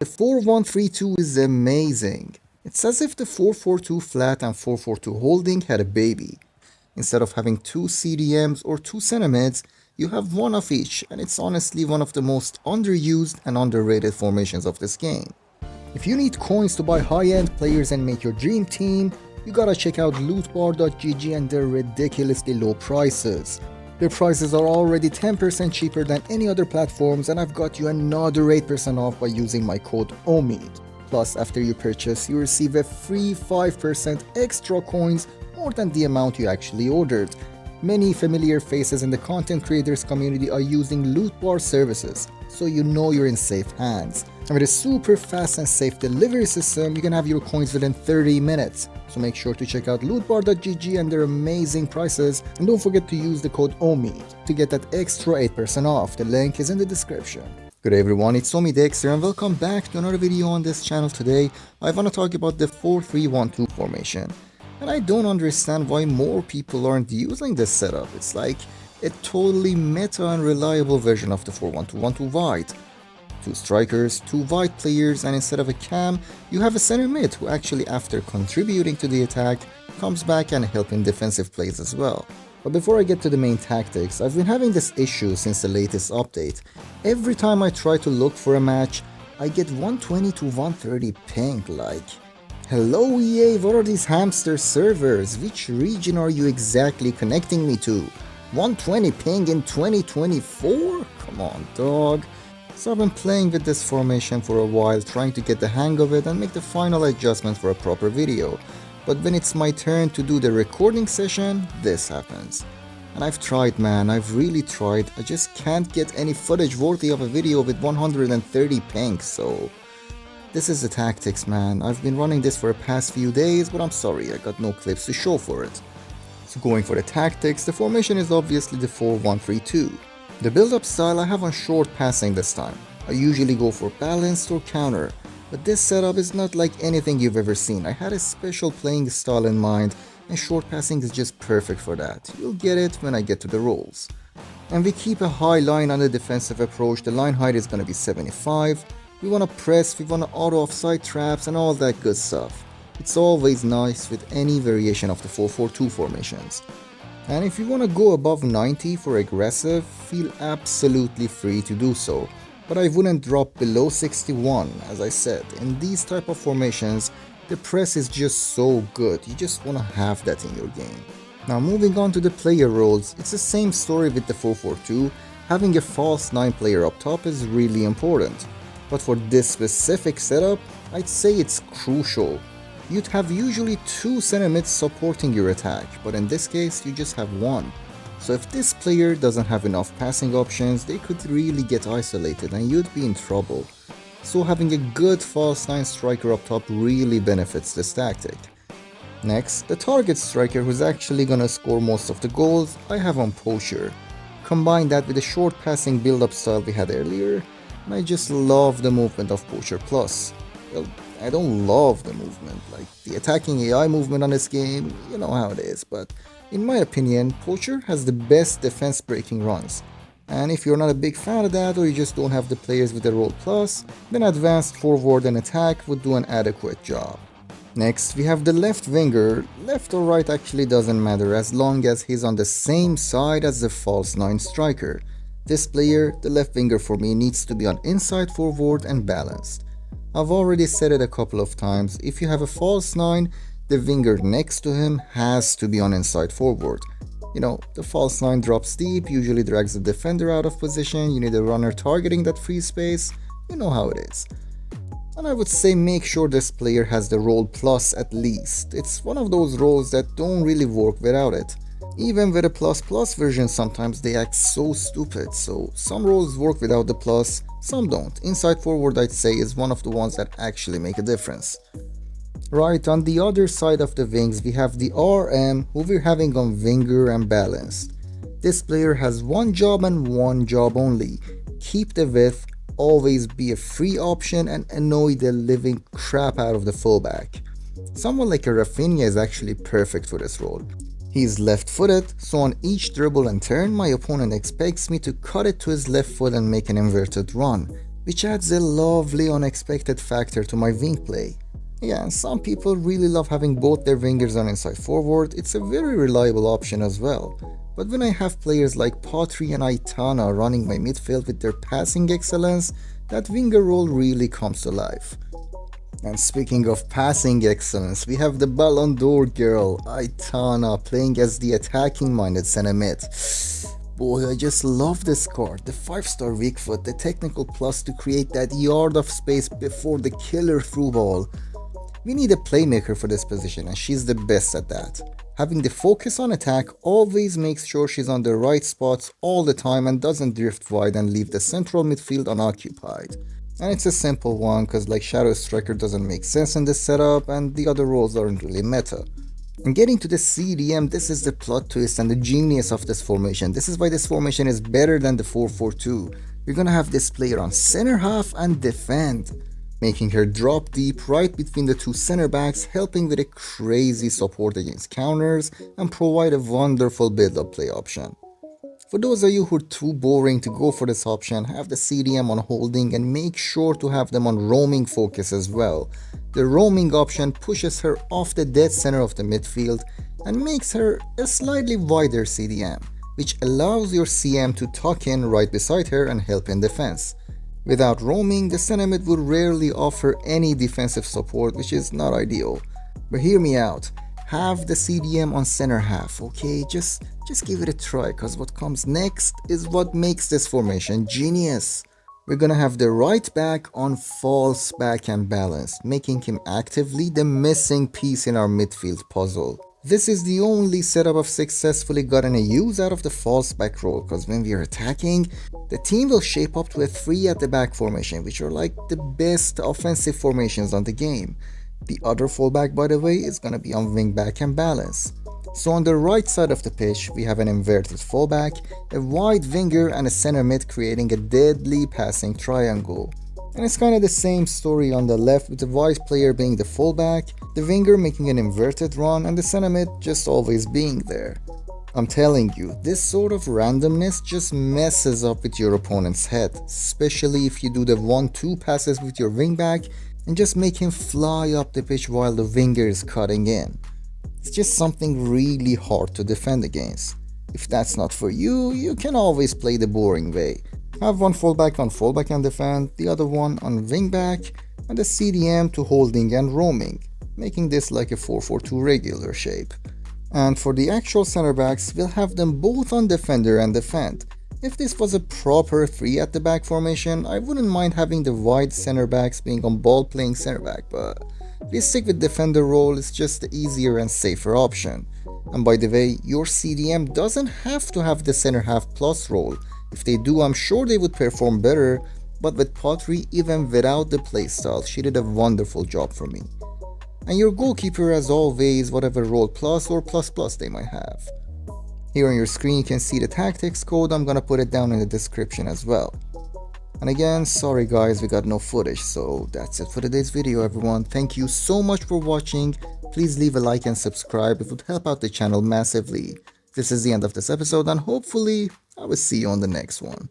The 4-1-3-2 is amazing. It's as if the 4-4-2 flat and 4-4-2 holding had a baby. Instead of having two CDMs or two center mids, you have one of each, and it's honestly one of the most underused and underrated formations of this game. If you need coins to buy high-end players and make your dream team, you gotta check out lootbar.gg and their ridiculously low prices. Their prices are already 10% cheaper than any other platforms, and I've got you another 8% off by using my code OMID. Plus, after you purchase, you receive a free 5% extra coins, more than the amount you actually ordered. Many familiar faces in the content creators community are using Lootbar services, so you know you're in safe hands. And with a super fast and safe delivery system, you can have your coins within 30 minutes. So make sure to check out lootbar.gg and their amazing prices, and don't forget to use the code OMID to get that extra 8% off. The link is in the description. Good day everyone, it's Omi Dexter and welcome back to another video on this channel. Today, I want to talk about the 4-3-1-2 formation. And I don't understand why more people aren't using this setup. It's like a totally meta and reliable version of the 4-1-2-1-2 wide. Two strikers, two wide players, and instead of a cam, you have a center mid who actually, after contributing to the attack, comes back and help in defensive plays as well. But before I get to the main tactics, I've been having this issue since the latest update. Every time I try to look for a match, I get 120 to 130 ping. Like, hello EA, what are these hamster servers? Which region are you exactly connecting me to? 120 ping in 2024? Come on, dog. So I've been playing with this formation for a while, trying to get the hang of it and make the final adjustment for a proper video. But when it's my turn to do the recording session, this happens. And I've tried, man, I've really tried. I just can't get any footage worthy of a video with 130 ping, so this is the tactics, man. I've been running this for the past few days, but I'm sorry, I got no clips to show for it. So going for the tactics, the formation is obviously the 4-1-3-2. The build-up style I have on short passing this time. I usually go for balanced or counter, but this setup is not like anything you've ever seen. I had a special playing style in mind, and short passing is just perfect for that. You'll get it when I get to the roles. And we keep a high line on the defensive approach. The line height is gonna be 75. We wanna press, we wanna auto offside traps and all that good stuff. It's always nice with any variation of the 4-4-2 formations. And if you want to go above 90 for aggressive, feel absolutely free to do so. But I wouldn't drop below 61, as I said. In these type of formations, the press is just so good, you just want to have that in your game. Now moving on to the player roles, it's the same story with the 4-4-2. Having a false 9 player up top is really important. But for this specific setup, I'd say it's crucial. You'd have usually two center mids supporting your attack, but in this case you just have one. So if this player doesn't have enough passing options, they could really get isolated and you'd be in trouble. So having a good false 9 striker up top really benefits this tactic. Next, the target striker who's actually gonna score most of the goals, I have on Poacher. Combine that with the short passing build-up style we had earlier, and I just love the movement of Poacher Plus. Well, I don't love the movement, like the attacking AI movement on this game, you know how it is, but in my opinion, Poacher has the best defense breaking runs. And if you're not a big fan of that or you just don't have the players with the role plus, then advanced forward and attack would do an adequate job. Next, we have the left winger. Left or right actually doesn't matter as long as he's on the same side as the false 9 striker. This player, the left winger for me, needs to be on inside forward and balanced. I've already said it a couple of times, if you have a false 9, the winger next to him has to be on inside forward. You know, the false 9 drops deep, usually drags the defender out of position, you need a runner targeting that free space, you know how it is. And I would say make sure this player has the role plus at least. It's one of those roles that don't really work without it. Even with a plus version, sometimes they act so stupid, so some roles work without the plus, some don't. Inside forward, I'd say, is one of the ones that actually make a difference. Right, on the other side of the wings, we have the RM, who we're having on winger and balanced. This player has one job and one job only. Keep the width, always be a free option, and annoy the living crap out of the fullback. Someone like a Rafinha is actually perfect for this role. He's left-footed, so on each dribble and turn, my opponent expects me to cut it to his left foot and make an inverted run, which adds a lovely unexpected factor to my wing play. Yeah, and some people really love having both their wingers on inside forward. It's a very reliable option as well. But when I have players like Potri and Aitana running my midfield with their passing excellence, that winger role really comes to life. And speaking of passing excellence, we have the Ballon d'Or girl, Aitana, playing as the attacking-minded centre mid. Boy, I just love this card. The 5-star weak foot, the technical plus to create that yard of space before the killer through ball. We need a playmaker for this position, and she's the best at that. Having the focus on attack always makes sure she's on the right spots all the time and doesn't drift wide and leave the central midfield unoccupied. And it's a simple one because like Shadow Striker doesn't make sense in this setup and the other roles aren't really meta. And getting to the CDM, this is the plot twist and the genius of this formation. This is why this formation is better than the 4-4-2. You're gonna have this player on center half and defend, making her drop deep right between the two center backs, helping with a crazy support against counters and provide a wonderful build-up play option. For those of you who are too boring to go for this option, have the CDM on holding and make sure to have them on roaming focus as well. The roaming option pushes her off the dead center of the midfield and makes her a slightly wider CDM, which allows your CM to tuck in right beside her and help in defense. Without roaming, the center mid would rarely offer any defensive support, which is not ideal. But hear me out. Have the CDM on center half, okay? Just give it a try, cause what comes next is what makes this formation genius. We're gonna have the right back on false backhand balance, making him actively the missing piece in our midfield puzzle. This is the only setup I've successfully gotten a use out of the false back role, cause when we are attacking, the team will shape up to a 3 at the back formation, which are like the best offensive formations on the game. The other fullback, by the way, is going to be on wing back and balance. So on the right side of the pitch, we have an inverted fullback, a wide winger and a center mid creating a deadly passing triangle. And it's kind of the same story on the left with the wide player being the fullback, the winger making an inverted run and the center mid just always being there. I'm telling you, this sort of randomness just messes up with your opponent's head, especially if you do the 1-2 passes with your wingback and just make him fly up the pitch while the winger is cutting in. It's just something really hard to defend against. If that's not for you, you can always play the boring way. Have one fullback on fullback and defend, the other one on wingback, and the CDM to holding and roaming, making this like a 4-4-2 regular shape. And for the actual center backs, we'll have them both on defender and defend. If this was a proper 3 at the back formation, I wouldn't mind having the wide center backs being on ball playing center back, but if you stick with defender role, it's just the easier and safer option. And by the way, your CDM doesn't have to have the center half plus role. If they do, I'm sure they would perform better, but with Potri, even without the playstyle, she did a wonderful job for me. And your goalkeeper, as always, whatever role plus or plus plus they might have. Here on your screen you can see the tactics code, I'm gonna put it down in the description as well. And again, sorry guys, we got no footage, so that's it for today's video everyone. Thank you so much for watching, please leave a like and subscribe, it would help out the channel massively. This is the end of this episode and hopefully I will see you on the next one.